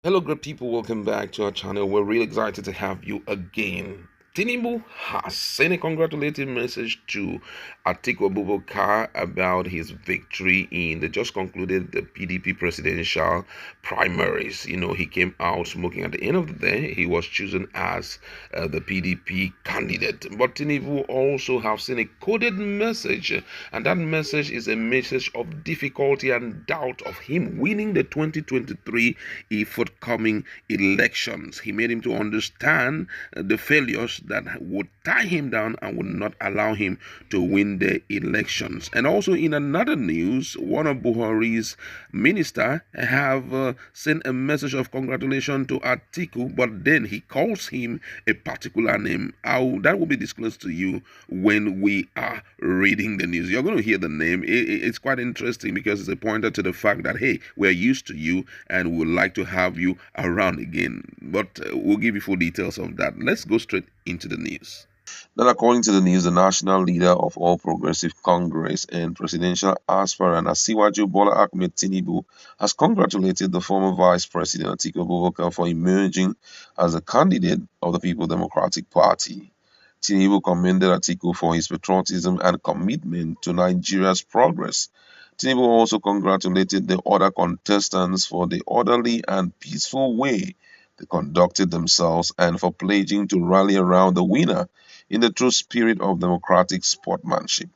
Hello, great people. Welcome back to our channel. We're really excited to have you again. Tinubu has sent a congratulatory message to Atiku Abubakar about his victory in the just concluded the PDP presidential primaries. He came out smoking. At the end of the day, he was chosen as the PDP candidate. But Tinubu also have sent a coded message, and that message is a message of difficulty and doubt of him winning the 2023 forthcoming elections. He made him to understand the failures that would tie him down and would not allow him to win the elections. And also in another news, one of Buhari's minister have sent a message of congratulation to Atiku, but then he calls him a particular name. That will be disclosed to you when we are reading the news. You're going to hear the name. It's quite interesting because it's a pointer to the fact that, hey, we're used to you and we would like to have you around again. But we'll give you full details of that. Let's go straight into the news. Then, according to the news, the national leader of All Progressive Congress and presidential aspirant Asiwaju Bola Ahmed Tinubu has congratulated the former Vice President Atiku Abubakar for emerging as a candidate of the People Democratic Party. Tinubu commended Atiku for his patriotism and commitment to Nigeria's progress. Tinubu also congratulated the other contestants for the orderly and peaceful way they conducted themselves and for pledging to rally around the winner in the true spirit of democratic sportsmanship.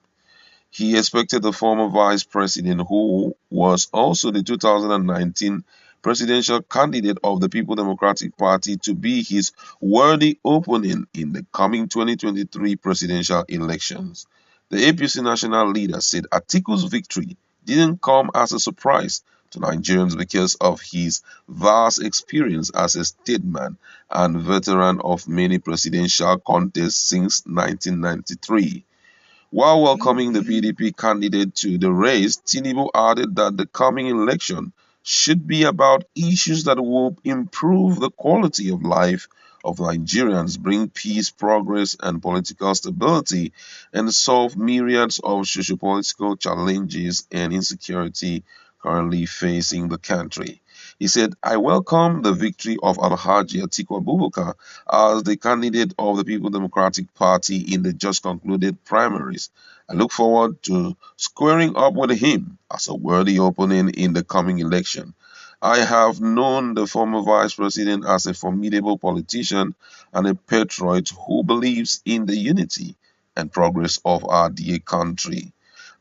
He expected the former vice president, who was also the 2019 presidential candidate of the People Democratic Party, to be his worthy opponent in the coming 2023 presidential elections. The APC national leader said Atiku's victory didn't come as a surprise to Nigerians because of his vast experience as a statesman and veteran of many presidential contests since 1993. While welcoming the PDP candidate to the race, Tinubu added that the coming election should be about issues that will improve the quality of life of Nigerians, bring peace, progress, and political stability, and solve myriads of sociopolitical challenges and insecurity currently facing the country. He said, I welcome the victory of Alhaji Atiku Abubakar as the candidate of the People Democratic Party in the just concluded primaries. I look forward to squaring up with him as a worthy opponent in the coming election. I have known the former vice president as a formidable politician and a patriot who believes in the unity and progress of our dear country.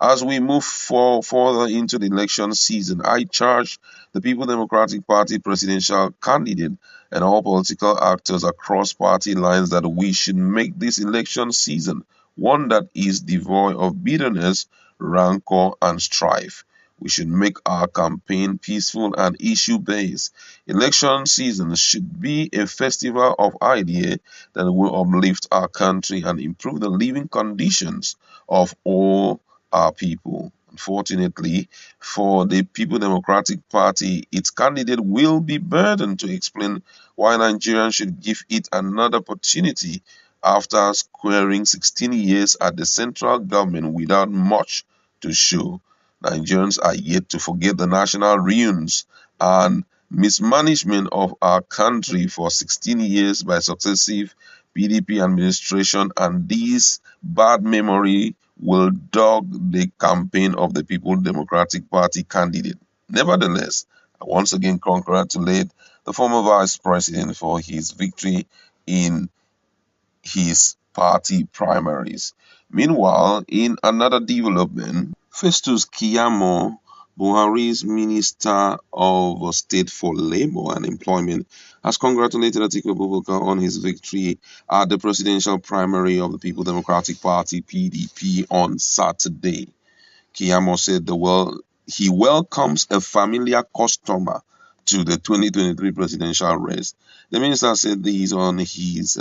As we move further into the election season, I charge the People Democratic Party presidential candidate and all political actors across party lines that we should make this election season one that is devoid of bitterness, rancor, and strife. We should make our campaign peaceful and issue based. Election season should be a festival of ideas that will uplift our country and improve the living conditions of all our people. Unfortunately, for the People Democratic Party, its candidate will be burdened to explain why Nigerians should give it another opportunity after squaring 16 years at the central government without much to show. Nigerians are yet to forget the national ruins and mismanagement of our country for 16 years by successive PDP administration, and this bad memory will dog the campaign of the People Democratic Party candidate. Nevertheless, I once again congratulate the former vice president for his victory in his party primaries. Meanwhile, in another development, Festus Keyamo, Buhari's Minister of State for Labor and Employment, has congratulated Atiku Abubakar on his victory at the presidential primary of the People Democratic Party (PDP) on Saturday. Keyamo said he welcomes a familiar customer to the 2023 presidential race. The minister said this on his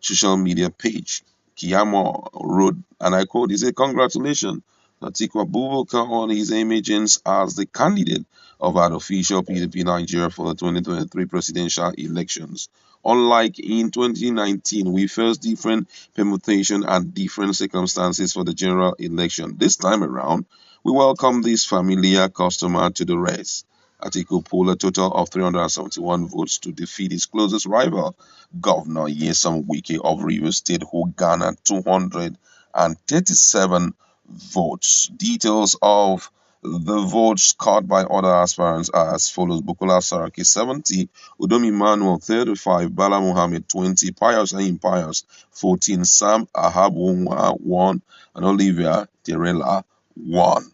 social media page. Keyamo wrote, and I quote, he said, congratulations Atiku Abubakar on his emergence as the candidate of an official PDP Nigeria for the 2023 presidential elections. Unlike in 2019, we faced different permutation and different circumstances for the general election. This time around, we welcome this familiar customer to the race. Atiku polled a total of 371 votes to defeat his closest rival, Governor Nyesom Wike of Rivers State, who garnered 237 votes. Details of the votes scored by other aspirants are as follows: Bukola Saraki 70, Udomi Manuel 35, Bala Muhammad 20, Pius Ayim Pius 14, Sam Ahabunwa 1, and Olivia Terela 1.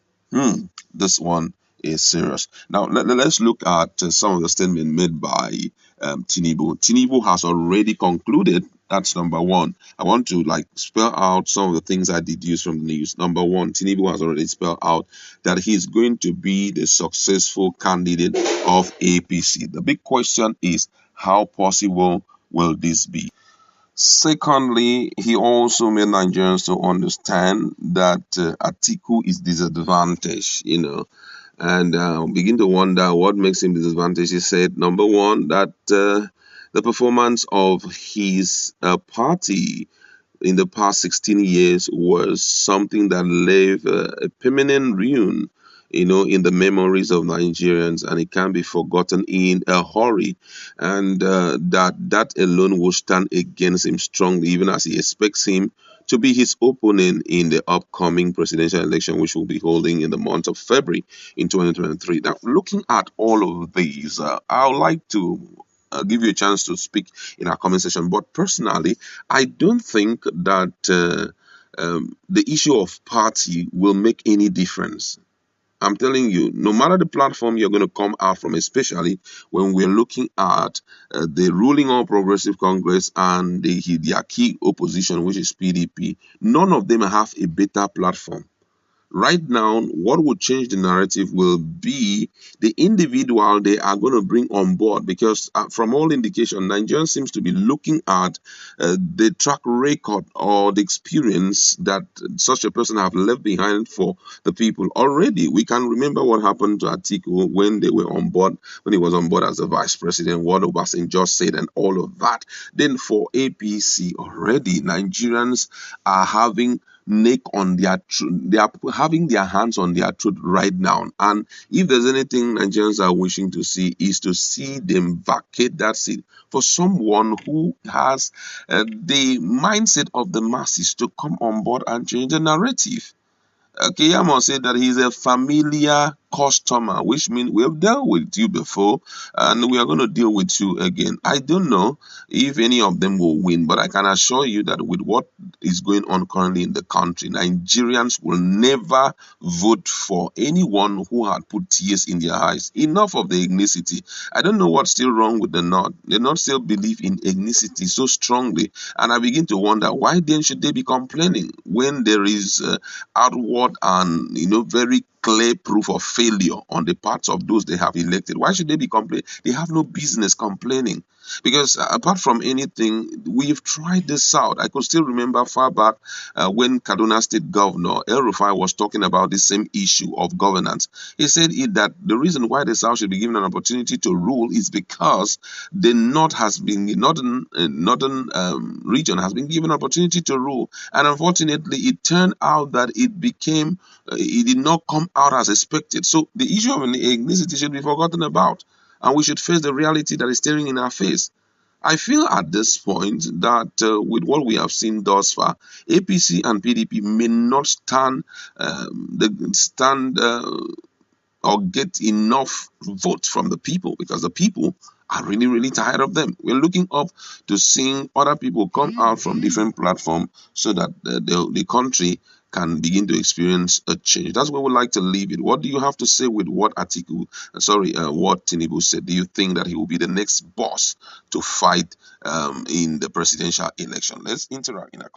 This one is serious. Now, let's look at some of the statements made by Tinubu. Tinubu has already concluded. That's number one. I want to spell out some of the things I deduce from the news. Number one, Tinubu has already spelled out that he's going to be the successful candidate of APC. The big question is, how possible will this be? Secondly, he also made Nigerians to understand that Atiku is disadvantaged, and begin to wonder what makes him disadvantaged. He said, number one, that the performance of his party in the past 16 years was something that left a permanent ruin, in the memories of Nigerians, and it can't be forgotten in a hurry. And that alone will stand against him strongly, even as he expects him to be his opponent in the upcoming presidential election, which will be holding in the month of February in 2023. Now, looking at all of these, I would like to give you a chance to speak in our comment section. But personally, I don't think that the issue of party will make any difference. I'm telling you, no matter the platform you're going to come out from, especially when we're looking at the ruling All Progressive Congress and their key opposition, which is PDP, none of them have a better platform. Right now, what will change the narrative will be the individual they are going to bring on board, because from all indication, Nigeria seems to be looking at the track record or the experience that such a person have left behind for the people. Already, we can remember what happened to Atiku when they were on board, when he was on board as the vice president, what Obasanjo said and all of that. Then for APC, already Nigerians are having neck on their they are having their hands on their throat right now, and if there's anything Nigerians are wishing to see, is to see them vacate that seat for someone who has the mindset of the masses to come on board and change the narrative. Keyamo said that he's a familiar customer, which means we have dealt with you before and we are going to deal with you again. I don't know if any of them will win, but I can assure you that with what is going on currently in the country, Nigerians will never vote for anyone who had put tears in their eyes. Enough of the ethnicity. I don't know what's still wrong with the North. The North still believe in ethnicity so strongly, and I begin to wonder, why then should they be complaining when there is outward and very clear proof of failure on the parts of those they have elected? Why should they be complaining? They have no business complaining, because apart from anything, we've tried this out. I could still remember far back when Kaduna State Governor El Rufai was talking about the same issue of governance. He said that the reason why the South should be given an opportunity to rule is because the North has been, the northern region has been given an opportunity to rule, and unfortunately, it turned out that it did not come out as expected. So the issue of ethnicity should be forgotten about, and we should face the reality that is staring in our face. I feel at this point that with what we have seen thus far, APC and PDP may not stand or get enough votes from the people, because the people are really, really tired of them. We're looking up to seeing other people come out from different platforms so that the country can begin to experience a change. That's where we like to leave it. What do you have to say with what what Tinubu said? Do you think that he will be the next boss to fight in the presidential election? Let's interact in a